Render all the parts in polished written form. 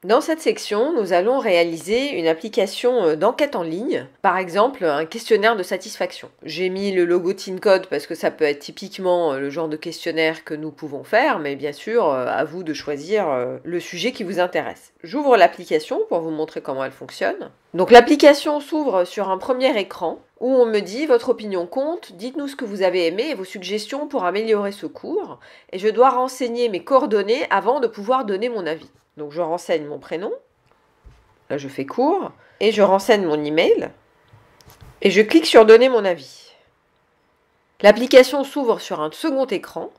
Dans cette section, nous allons réaliser une application d'enquête en ligne, par exemple un questionnaire de satisfaction. J'ai mis le logo TeenCode parce que ça peut être typiquement le genre de questionnaire que nous pouvons faire, mais bien sûr, à vous de choisir le sujet qui vous intéresse. J'ouvre l'application pour vous montrer comment elle fonctionne. Donc l'application s'ouvre sur un premier écran où on me dit « Votre opinion compte, dites-nous ce que vous avez aimé et vos suggestions pour améliorer ce cours » et je dois renseigner mes coordonnées avant de pouvoir donner mon avis. Donc je renseigne mon prénom, là je fais court, et je renseigne mon email, et je clique sur donner mon avis. L'application s'ouvre sur un second écran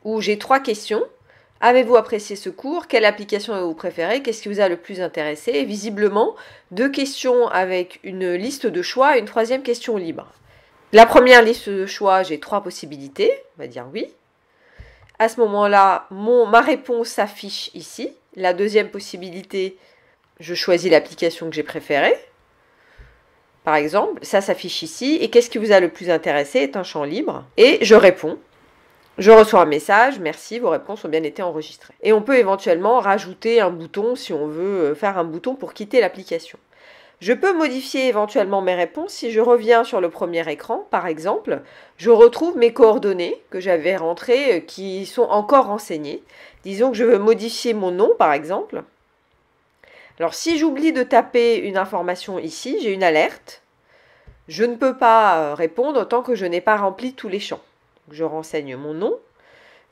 où j'ai 3 questions. Avez-vous apprécié ce cours? Quelle application avez-vous préférée? Qu'est-ce qui vous a le plus intéressé? Et visiblement, 2 questions avec une liste de choix et une 3e question libre. La première liste de choix, j'ai 3 possibilités, on va dire oui. À ce moment-là, ma réponse s'affiche ici. La deuxième possibilité, je choisis l'application que j'ai préférée. Par exemple, ça s'affiche ici. Et qu'est-ce qui vous a le plus intéressé est un champ libre. Et je réponds. Je reçois un message, merci, vos réponses ont bien été enregistrées. Et on peut éventuellement rajouter un bouton si on veut faire un bouton pour quitter l'application. Je peux modifier éventuellement mes réponses. Si je reviens sur le premier écran, par exemple, je retrouve mes coordonnées que j'avais rentrées qui sont encore renseignées. Disons que je veux modifier mon nom, par exemple. Alors, si j'oublie de taper une information ici, j'ai une alerte. Je ne peux pas répondre tant que je n'ai pas rempli tous les champs. Donc, je renseigne mon nom.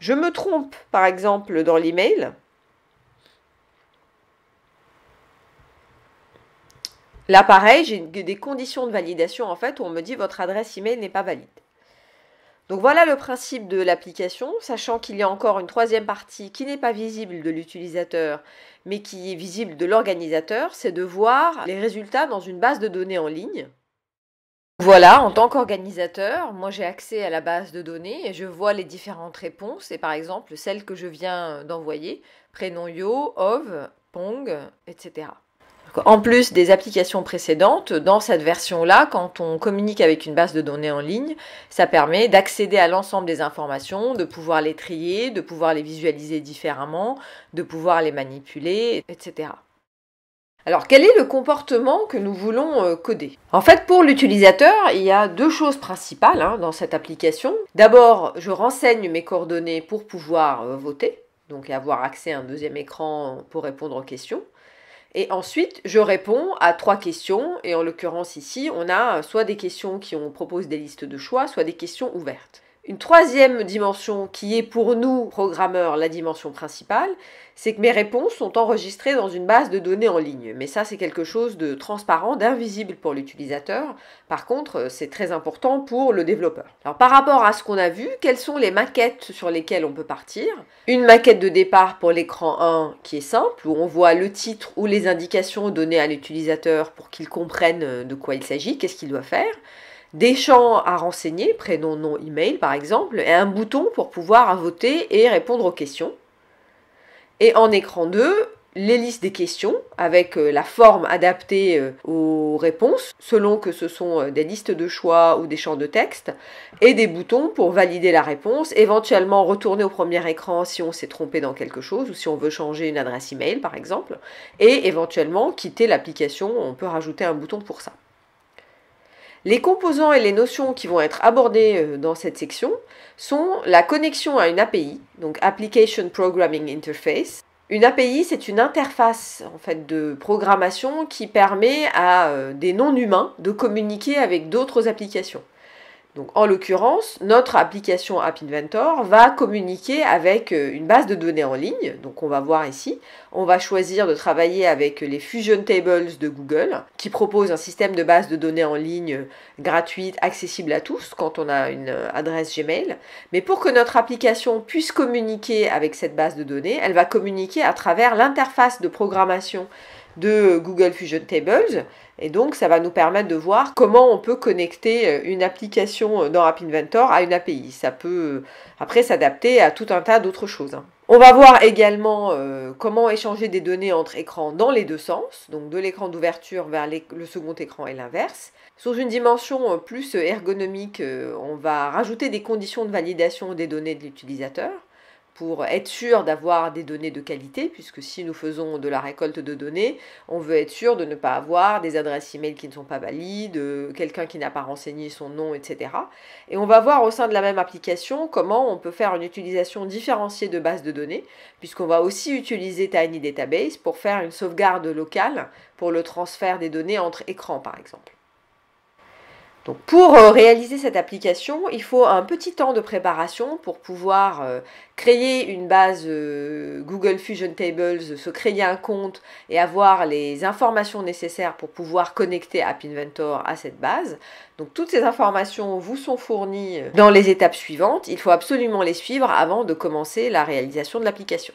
Je me trompe, par exemple, dans l'email. Là, pareil, j'ai des conditions de validation, en fait, où on me dit « Votre adresse email n'est pas valide ». Donc voilà le principe de l'application, sachant qu'il y a encore une 3e partie qui n'est pas visible de l'utilisateur, mais qui est visible de l'organisateur, c'est de voir les résultats dans une base de données en ligne. Voilà, en tant qu'organisateur, moi j'ai accès à la base de données et je vois les différentes réponses, et par exemple celle que je viens d'envoyer, prénom Yo, Ov, Pong, etc. En plus des applications précédentes, dans cette version-là, quand on communique avec une base de données en ligne, ça permet d'accéder à l'ensemble des informations, de pouvoir les trier, de pouvoir les visualiser différemment, de pouvoir les manipuler, etc. Alors, quel est le comportement que nous voulons coder? En fait, pour l'utilisateur, il y a 2 choses principales dans cette application. D'abord, je renseigne mes coordonnées pour pouvoir voter, donc avoir accès à un 2e écran pour répondre aux questions. Et ensuite, je réponds à 3 questions, et en l'occurrence ici, on a soit des questions qui proposent des listes de choix, soit des questions ouvertes. Une 3e dimension qui est pour nous, programmeurs, la dimension principale, c'est que mes réponses sont enregistrées dans une base de données en ligne. Mais ça, c'est quelque chose de transparent, d'invisible pour l'utilisateur. Par contre, c'est très important pour le développeur. Alors, par rapport à ce qu'on a vu, quelles sont les maquettes sur lesquelles on peut partir? Une maquette de départ pour l'écran 1 qui est simple, où on voit le titre ou les indications données à l'utilisateur pour qu'il comprenne de quoi il s'agit, qu'est-ce qu'il doit faire. Des champs à renseigner, prénom, nom, email par exemple, et un bouton pour pouvoir voter et répondre aux questions. Et en écran 2, les listes des questions avec la forme adaptée aux réponses, selon que ce sont des listes de choix ou des champs de texte, et des boutons pour valider la réponse, éventuellement retourner au premier écran si on s'est trompé dans quelque chose, ou si on veut changer une adresse email par exemple, et éventuellement quitter l'application, on peut rajouter un bouton pour ça. Les composants et les notions qui vont être abordés dans cette section sont la connexion à une API, donc Application Programming Interface. Une API, c'est une interface en fait, de programmation qui permet à des non-humains de communiquer avec d'autres applications. Donc, en l'occurrence, notre application App Inventor va communiquer avec une base de données en ligne. Donc, on va voir ici. On va choisir de travailler avec les Fusion Tables de Google, qui propose un système de base de données en ligne gratuite, accessible à tous quand on a une adresse Gmail. Mais pour que notre application puisse communiquer avec cette base de données, elle va communiquer à travers l'interface de programmation de Google Fusion Tables. Et donc, ça va nous permettre de voir comment on peut connecter une application dans App Inventor à une API. Ça peut après s'adapter à tout un tas d'autres choses. On va voir également comment échanger des données entre écrans dans les 2 sens, donc de l'écran d'ouverture vers le second écran et l'inverse. Sous une dimension plus ergonomique, on va rajouter des conditions de validation des données de l'utilisateur. pour être sûr d'avoir des données de qualité, puisque si nous faisons de la récolte de données, on veut être sûr de ne pas avoir des adresses email qui ne sont pas valides, quelqu'un qui n'a pas renseigné son nom, etc. Et on va voir au sein de la même application comment on peut faire une utilisation différenciée de bases de données, puisqu'on va aussi utiliser Tiny Database pour faire une sauvegarde locale pour le transfert des données entre écrans, par exemple. Donc pour réaliser cette application, il faut un petit temps de préparation pour pouvoir créer une base Google Fusion Tables, se créer un compte et avoir les informations nécessaires pour pouvoir connecter App Inventor à cette base. Donc toutes ces informations vous sont fournies dans les étapes suivantes. Il faut absolument les suivre avant de commencer la réalisation de l'application.